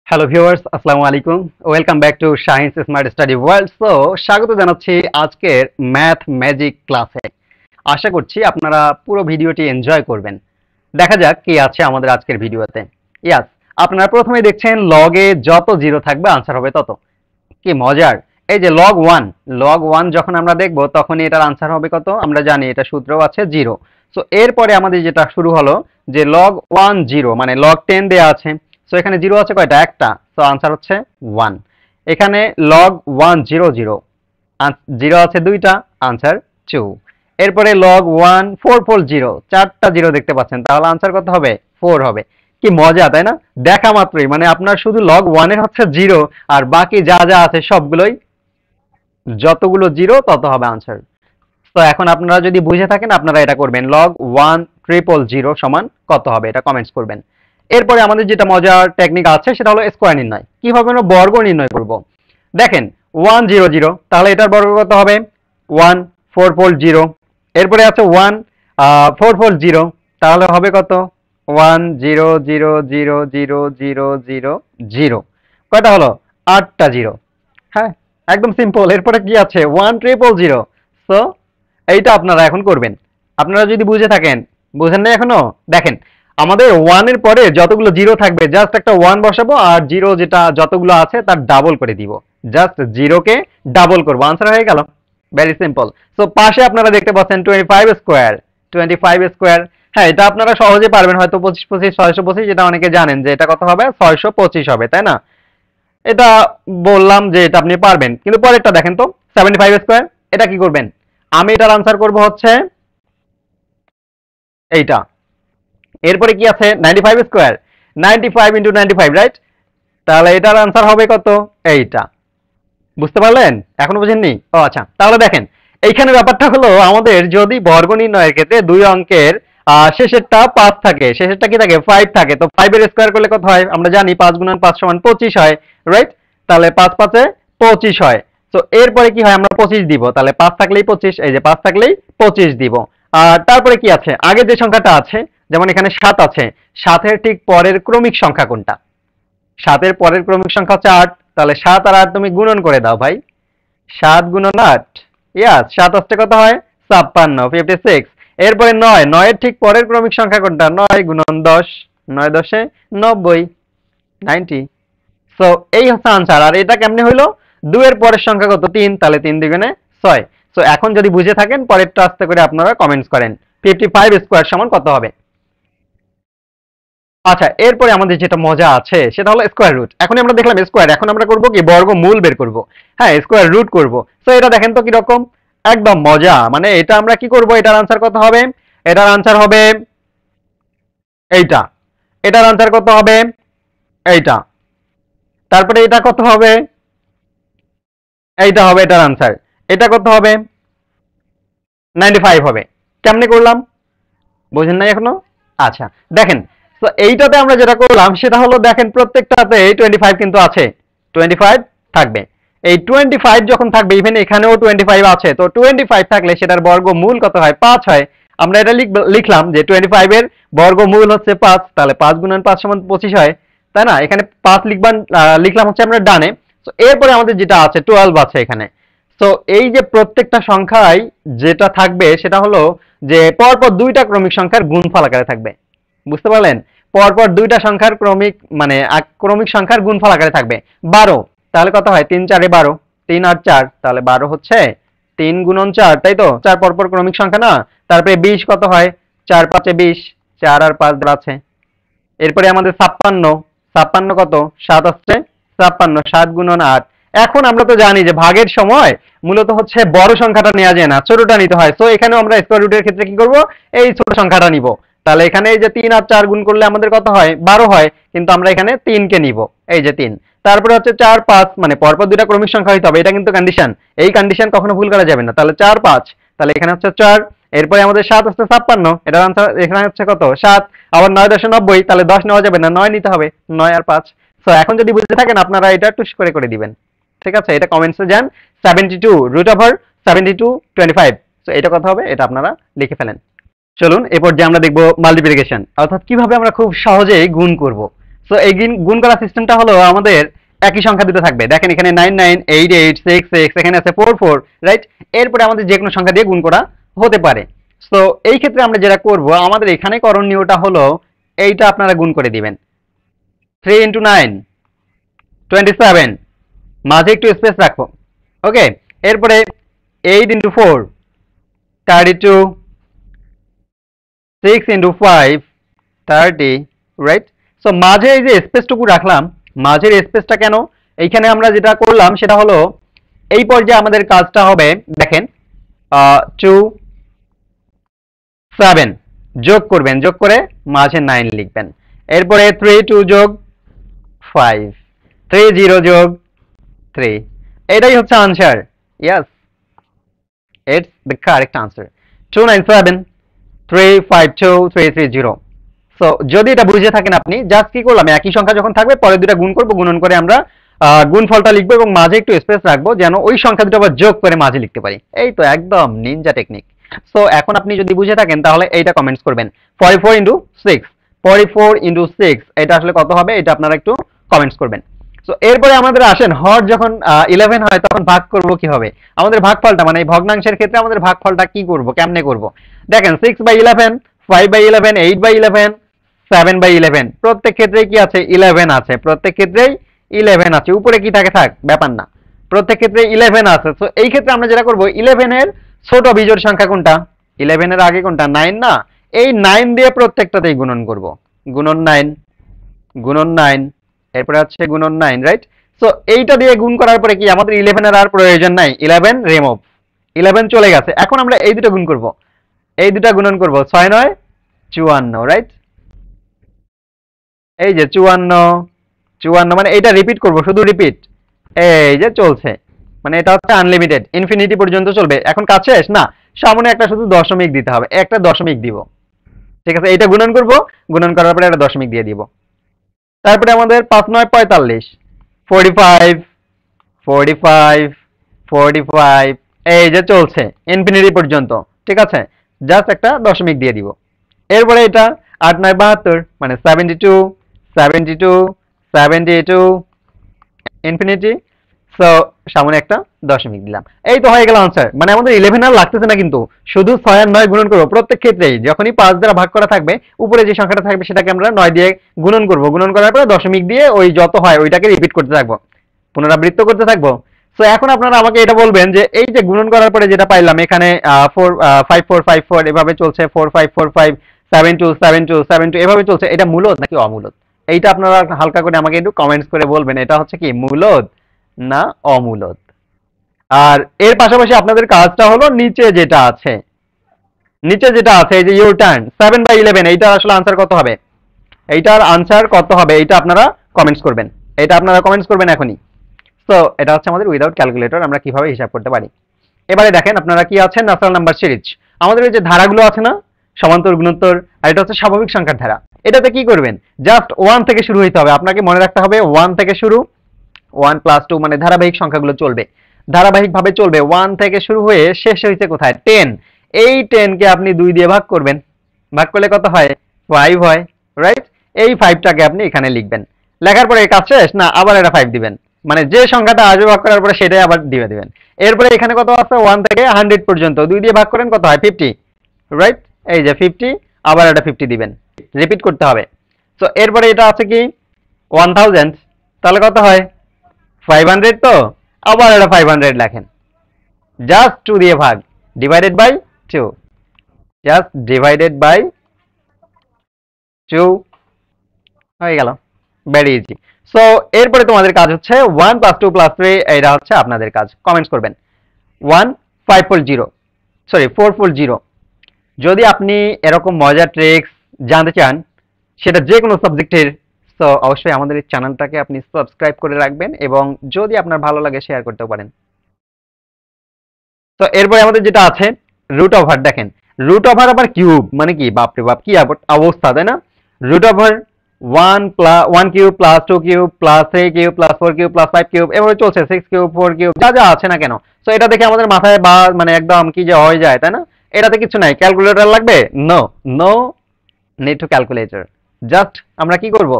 Hello viewers, আসসালামু আলাইকুম। Welcome back to Shahin smart study world. স্বাগত জানাচ্ছি আজকের ম্যাথ ম্যাজিক ক্লাসে। আশা করছি আপনারা পুরো ভিডিওটি এনজয় করবেন। দেখা যাক কি আছে আমাদের আজকের ভিডিওতে। ইয়াস, আপনারা প্রথমেই দেখছেন লগে যত জিরো থাকবে আনসার হবে তত। কি মজার! এই যে লগ ওয়ান যখন আমরা দেখব তখনই এটার আনসার হবে কত? আমরা জানি এটা সূত্রও আছে জিরো। সো এরপরে আমাদের যেটা শুরু হলো যে লগ ওয়ান জিরো মানে লগ 10 দেয়া আছে। সো এখানে জিরো আছে কয়টা? একটা। সো আনসার হচ্ছে 1। এখানে log one zero zero, zero আছে দুইটা, আনসার 2। এরপরে log one four four zero, চারটা জিরো দেখতে পাচ্ছেন, তাহলে আনসার কত হবে? 4 হবে। কি মজা, তাই না? দেখা মাত্রই মানে আপনার শুধু লগ ওয়ানের হচ্ছে জিরো, আর বাকি যা যা আছে সবগুলোই যতগুলো জিরো তত হবে আনসার। তো এখন আপনারা যদি বুঝে থাকেন আপনারা এটা করবেন, লগ ওয়ান ট্রিপল জিরো সমান কত হবে এটা কমেন্টস করবেন। এরপরে আমাদের যেটা মজার টেকনিক আছে সেটা হলো স্কোয়ার নির্ণয়। কিভাবে আমরা বর্গ নির্ণয় করব? দেখেন, 100, তাহলে এটার বর্গ কত হবে? 1440। এরপরে আছে 1440, তাহলে হবে কত? 100000000। কয়টা হলো? 8টা জিরো। হ্যাঁ, একদম সিম্পল। এরপরে কি আছে? 1300। সো এইটা আপনারা এখন করবেন। আপনারা যদি বুঝে থাকেন, বুঝেন না এখনো? দেখেন, আমাদের ওয়ানের পরে যতগুলো জিরো থাকবে জাস্ট একটা ওয়ান বসাবো, আর জিরো যেটা যতগুলো আছে তার ডাবল করে দিব। জাস্ট জিরোকে ডাবল করবো, আনসার হয়ে গেল। Very simple. সো পাশে আপনারা দেখতে পাচ্ছেন 25 স্কোয়ার। 25 স্কোয়ার, হ্যাঁ এটা আপনারা সহজে পারবেন, হয়তো 25 25 625, যেটা অনেকে জানেন যে এটা কত হবে? 625 হবে, তাই না? এটা বললাম যে এটা আপনি পারবেন, কিন্তু পরেরটা দেখেন তো, 75 স্কোয়ার। এটা কি করবেন? আমি এটার আনসার করব হচ্ছে এইটা। এরপরে কি আছে? 95 স্কোয়ার। 95 × 95, রাইট? তাহলে এটার আনসার হবে কত? এইটা। বুঝতে পারলেন? এখনো বুঝেননি? ও আচ্ছা, তাহলে দেখেন এইখানে ব্যাপারটা হলো, আমাদের যদি বর্গ নির্ণয়ের ক্ষেত্রে দুই অঙ্কের শেষেরটা 5 থাকে, শেষেরটা কি থাকে? 5 থাকে, তো 5 এর স্কয়ার করলে কত হয়? আমরা জানি 5 × 5 = 25 হয়, রাইট? তাহলে 5 5 এ 25 হয়। তো এরপরে কি হয়? আমরা 25 দিব, তাহলে 5 থাকলেই 25, এই যে 5 থাকলেই 25 দিব। আর তারপরে কি আছে? আগে যে সংখ্যাটা আছে, যেমন এখানে 7 আছে, 7 এর ঠিক পরের ক্রমিক সংখ্যা কোনটা? 7 এর পরের ক্রমিক সংখ্যা হচ্ছে 8, তাহলে 7 আর 8 তুমি গুণন করে দাও ভাই। 7 × 8, ইয়াস, 7 আসতে কত হয়? 56, 56। এরপরে 9, 9 এর ঠিক পরের ক্রমিক সংখ্যা কোনটা? 9 × 10, 9 10 90, 90। সো এই হচ্ছে আনসার। আর এটা কেমনে হইলো? 2 এর পরের সংখ্যা কত? 3, তাহলে 3 দ্বিগুণে 6। সো এখন যদি বুঝে থাকেন, পরেরটা আস্তে করে আপনারা কমেন্টস করেন, 55 স্কয়ার সমান কত হবে? আচ্ছা, এরপরে আমাদের যেটা মজা আছে সেটা হলো স্কোয়ার রুট। এখন আমরা দেখলাম স্কোয়ার, এখন আমরা করব কি? বর্গমূল বের করব। হ্যাঁ, স্কোয়ার রুট করব। সো এটা দেখেন তো কি রকম, একদম মজা। মানে এটা আমরা কি করব? এটার আনসার কত হবে? এটার আনসার হবে এইটা। এটার আনসার কত হবে? এইটা। তারপরে এটা কত হবে? এইটা হবে এটার আনসার। এটা কত হবে? 95 হবে। কেমনে করলাম? বুঝেন নাই এখনো? আচ্ছা, দেখেন, তো এইটাতে আমরা যেটা করলাম সেটা হলো, দেখেন প্রত্যেকটাতে 25 কিন্তু আছে, 25 থাকবে। এই 25 যখন থাকবে, ইভেন এখানেও 25 আছে, তো 25 থাকলে সেটার বর্গমূল কত হয়? 5 হয়। আমরা এটা লিখলাম যে 25 এর বর্গমূল হচ্ছে 5, তাহলে 5 × 5 = 25 হয়, তাই না? এখানে 5 লিখলাম হচ্ছে আমরা ডানে। তো এরপরে আমাদের যেটা আছে 12 আছে এখানে। তো এই যে প্রত্যেকটা সংখ্যায় যেটা থাকবে সেটা হলো যে পরপর দুইটা ক্রমিক সংখ্যার গুণফল আকারে থাকবে। বুঝতে পারলেন? পরপর দুইটা সংখ্যার ক্রমিক মানে ক্রমিক সংখ্যার গুণফল আকারে থাকবে। 12, তাহলে কত হয়? 3 4 12, 3 আর 4, তাহলে 12 হচ্ছে 3 × 4, তাই তো? 4 পরপর ক্রমিক সংখ্যা না? তারপরে 20 কত হয়? 4 5 এ 20, 4 আর 5 আছে। এরপরে আমাদের 56, 56 কত? 7 আসছে 56, 7 × 8। এখন আমরা তো জানি যে ভাগের সময় মূলত হচ্ছে বড় সংখ্যাটা নেওয়া যায় না, ছোটটা নিতে হয়। সো এখানেও আমরা স্কয়ার রুটের ক্ষেত্রে কি করব? এই ছোট সংখ্যাটা নিব। তাহলে এখানে এই যে 3 আর 4 গুণ করলে আমাদের কত হয়? 12 হয়, কিন্তু আমরা এখানে 3 কে নিব, এই যে 3। তারপরে হচ্ছে 4 5, মানে পরপর দুইটা ক্রমিক সংখ্যা হইতে হবে, এটা কিন্তু কন্ডিশন। এই কন্ডিশন কখনো ভুল করা যাবে না। তাহলে 4 5, তাহলে এখানে হচ্ছে 4। এরপরে আমাদের 7 হচ্ছে 56, এটার আনসার এখানে হচ্ছে কত? 7। আবার 9 10 90, তাহলে 10 নেওয়া যাবে না, 9 নিতে হবে, 9 আর 5। সো এখন যদি বুঝতে থাকেন আপনারা এটা টুস করে দিবেন। ঠিক আছে, এটা কমেন্টসে যান। 72 √72 25। সো এটা কথা হবে, এটা আপনারা লিখে ফেলেন। চলুন এরপর যে আমরা দেখব মাল্টিপ্লিকেশন, অর্থাৎ কিভাবে আমরা খুব সহজেই গুণ করব। সো এই গুণ করার সিস্টেমটা হলো আমাদের একই সংখ্যা দুটো থাকবে। দেখেন এখানে 998866, এখানে আছে 44, রাইট? এরপরে আমাদের যে কোনো সংখ্যা দিয়ে গুণ করা হতে পারে। সো এই ক্ষেত্রে আমরা যেটা করব, আমাদের এখানে করণীয়টা হলো এইটা আপনারা গুণ করে দিবেন। 3 × 9 27, মাঝে একটু স্পেস রাখবো। ওকে, এরপরে 8 × 4 32, 6 × 5 30, রাইট? সো মাঝে এই যে স্পেসটুকু রাখলাম, মাঝের স্পেসটা কেন? এইখানে আমরা যেটা করলাম সেটা হলো এই পর্যায়ে আমাদের কাজটা হবে, দেখেন 2 7 যোগ করবেন, যোগ করে মাঝে 9 লিখবেন। এরপরে 3 2 যোগ 5 3 0 যোগ 3, এটাই হচ্ছে answer. Yes, it's the correct answer. 297 352 330। So যদি এটা বুঝে থাকেন আপনি জাস্ট কি করলাম, একই সংখ্যা যখন থাকবে পরে দুটো গুণ করব, গুণন করে আমরা গুণফলটা লিখবো এবং মাঝে একটু স্পেস রাখবো যেন ওই সংখ্যা দুটো আবার যোগ করে মাঝে লিখতে পারি। এই তো একদম নিনজা টেকনিক। সো এখন আপনি যদি বুঝে থাকেন তাহলে এইটা কমেন্টস করবেন। 44 × 6, 44 × 6 এটা আসলে কত হবে এটা আপনারা একটু কমেন্টস করবেন। সো এরপরে আমাদের আসেন হর যখন 11 হয় তখন ভাগ করব কিভাবে। আমাদের ভাগফলটা মানে এই ভগ্নাংশের ক্ষেত্রে আমাদের ভাগফলটা কি করব, কেমনে করব? দেখেন 6/11, 5/11, 8/11, 7/11, প্রত্যেক ক্ষেত্রে কি আছে? 11 আছে। প্রত্যেক ক্ষেত্রেই 11 আছে। উপরে কি থাকে থাক, ব্যাপার না। প্রত্যেক ক্ষেত্রে 11 আছে। তো এই ক্ষেত্রে আমরা যেটা করব, 11 এর ছোট বিজোড় সংখ্যা কোনটা? 11 এর আগে কোনটা? 9 না? এই 9 দিয়ে প্রত্যেকটাতেই গুণন করব। গুণন 9, গুণন 9, এরপরে হচ্ছে গুণন 9, রাইট? সো এইটা দিয়ে গুণ করার পরে কি আমাদের 11 এর আর প্রয়োজন নাই। 11 রিমুভ, 11 চলে গেছে। এখন আমরা এই দুটো গুণ করব, এই দুটো গুণন করব। 6 9 54, রাইট? এই যে 54 54, মানে এটা রিপিট করব, শুধু রিপিট। এই যে চলছে, মানে এটা হচ্ছে আনলিমিটেড, ইনফিনিটি পর্যন্ত চলবে। এখন কাজ শেষ না, সামনে একটা শুধু দশমিক দিতে হবে, একটা দশমিক দিব। ঠিক আছে, এটা গুণন করব, গুণন করার পরে একটা দশমিক দিয়ে দিব। তারপরে আমাদের 5 9 45, 45 45 45, এই যে চলছে ইনফিনিটি পর্যন্ত। ঠিক আছে, জাস্ট একটা দশমিক দিয়ে দিব। এরপরে এটা 8 9 72, মানে 72 72 72, ইনফিনিটি। সো সামনে একটা দশমিক দিলাম। এই তো হয়ে গেল আনসার। মানে আমাদের 11 আর লাগতেছে না, কিন্তু শুধু 6 আর 9 গুণন করব। প্রত্যেক ক্ষেত্রেই যখনই 5 দ্বারা ভাগ করা থাকবে, উপরে যে সংখ্যাটা থাকবে সেটাকে আমরা 9 দিয়ে গুণন করব। গুণন করার পরে দশমিক দিয়ে ওই যত হয় ওইটাকে রিপিট করতে থাকবো, পুনরাবৃত্ত করতে থাকবো। সো এখন আপনারা আমাকে এটা বলবেন যে এই যে গুণন করার পরে যেটা পাইলাম এখানে 5454 এভাবে চলছে, 4545 72 72 72 এভাবে চলছে, এটা মূলদ নাকি অমূলদ? এইটা আপনারা হালকা করে আমাকে একটু কমেন্টস করে বলবেন, এটা হচ্ছে কি মূলদ না অমূলদ? আর এর পাশাপাশি আপনাদের কাজটা হলো নিচে যেটা আছে, নিচে যেটা আছে এই যে ইউর টার্ন 7/11, এইটার আসলে আনসার কত হবে? এইটার আনসার কত হবে এইটা আপনারা কমেন্টস করবেন। এটা আপনারা কমেন্টস করবেন এখনই। সো এটা হচ্ছে আমাদের উইদাউট ক্যালকুলেটর আমরা কিভাবে হিসাব করতে পারি। এবারে দেখেন আপনারা কি আছে, ন্যাচারাল নাম্বার সিরিজ। আমাদের এই যে ধারাগুলো আছে না, সমান্তর, গুণোত্তর, আর এটা হচ্ছে স্বাভাবিক সংখ্যার ধারা। এটাতে কি করবেন, জাস্ট 1 থেকে শুরু হইতে হবে। আপনাকে মনে রাখতে হবে 1 থেকে শুরু, 1 + 2, মানে ধারাবাহিক সংখ্যাগুলো চলবে, ধারাবাহিকভাবে চলবে। 1 থেকে শুরু হয়ে শেষ হইছে কোথায়? 10। এই 10 কে আপনি 2 দিয়ে ভাগ করবেন, ভাগ করলে কত হয়? 5 হয়, রাইট? এই 5টাকে আপনি এখানে লিখবেন। লেখার পরে কাজ শেষ না, আবার এটা 5 দিবেন, মানে যে সংখ্যাটা আসবে ভাগ করার পরে সেটাই আবার দিয়ে দিবেন। এরপরে এখানে কত আছে? 1 থেকে 100 পর্যন্ত 2 দিয়ে ভাগ করেন, কত হয়? 50, রাইট? এই যে 50, আবার এটা 50 দিবেন, রিপিট করতে হবে। সো এরপরে এটা আছে কি 1000, তাহলে কত হয়? 500, তো আবার এটা 500 লেখেন, জাস্ট 2 দিয়ে ভাগ, divided by 2, just divided by 2 হয়ে গেল, ভেরি ইজি। সো এরপরে তোমাদের কাজ হচ্ছে 1 + 2 + 3, এটা হচ্ছে আপনাদের কাজ। কমেন্টস করবেন 1540, সরি 440। যদি আপনি এরকম মজার ট্রিক্স জানতে চান, সেটা যে কোনো সাবজেক্টের, তো অবশ্যই আমাদের এই চ্যানেলটাকে আপনি সাবস্ক্রাইব করে রাখবেন এবং যদি আপনার ভালো লাগে শেয়ার করতেও পারেন। তো এরপরে আমাদের যেটা আছে রুট ওভার। দেখেন রুট ওভার আবার কিউব, মানে কি বাপরে বাপ, কি অবস্থা, তাই না? Root over 1 cube plus 2 cube plus 3 cube plus 4 cube plus 5 cube এভাবে চলছে, 6 কিউব 4 কিউব যা যা আছে না কেন। তো এটা দেখে আমাদের মাথায় বা মানে একদম কি যে হয়ে যায়, তাই না? এটাতে কিছু নাই, ক্যালকুলেটর লাগবে? No, no need to calculator. Just আমরা কি করব,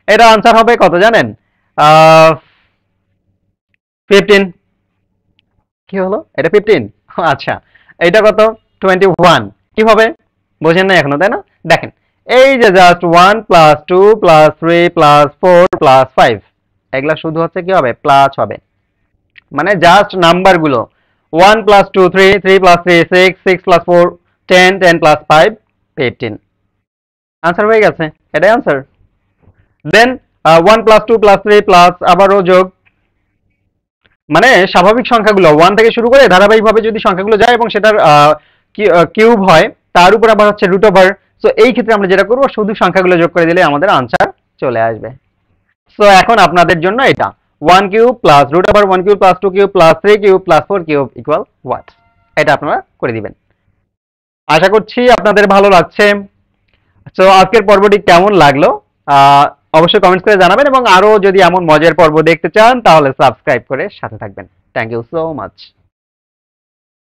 এটা আনসার হবে কত জানেন? 15। কি হলো, এটা 15? আচ্ছা, এটা কত? 21। কি হবে? বোঝেন না এখনো, তাই না? দেখেন, এই যে just 1 plus 2 plus 3 plus 4 plus 5, এগুলা শুধু হচ্ছে কি হবে, প্লাস হবে। মানে জাস্ট নাম্বার গুলো 1 plus 2 3, 3 plus 3 6, 6 plus 4 10, 10 plus 5 15। Answer হয়ে গেছে, এটাই আনসার। দেন 1 প্লাস 2 প্লাস 3 প্লাস আবারও যোগ, মানে স্বাভাবিক সংখ্যাগুলো 1 থেকে শুরু করে ধারাবাহিকভাবে যদি সংখ্যাগুলো যায় এবং সেটার কিউব হয়, তার উপর আবার হচ্ছে রুট ওভার। সো এই ক্ষেত্রে আমরা যেটা করব, শুধু সংখ্যাগুলো যোগ করে দিলে আমাদের আনসার চলে আসবে। সো এখন আপনাদের জন্য এটা 1 cube plus root over 1 cube plus 2 cube plus 3 cube plus 4 cube equal what, এটা আপনারা করে দিবেন। আশা করছি আপনাদের ভালো লাগছে। সো আজকের পর্বটি কেমন লাগলো অবশ্যই কমেন্টস করে জানাবেন, এবং আরো যদি এমন মজার পর্ব দেখতে চান তাহলে সাবস্ক্রাইব করে সাথে থাকবেন। Thank you so much.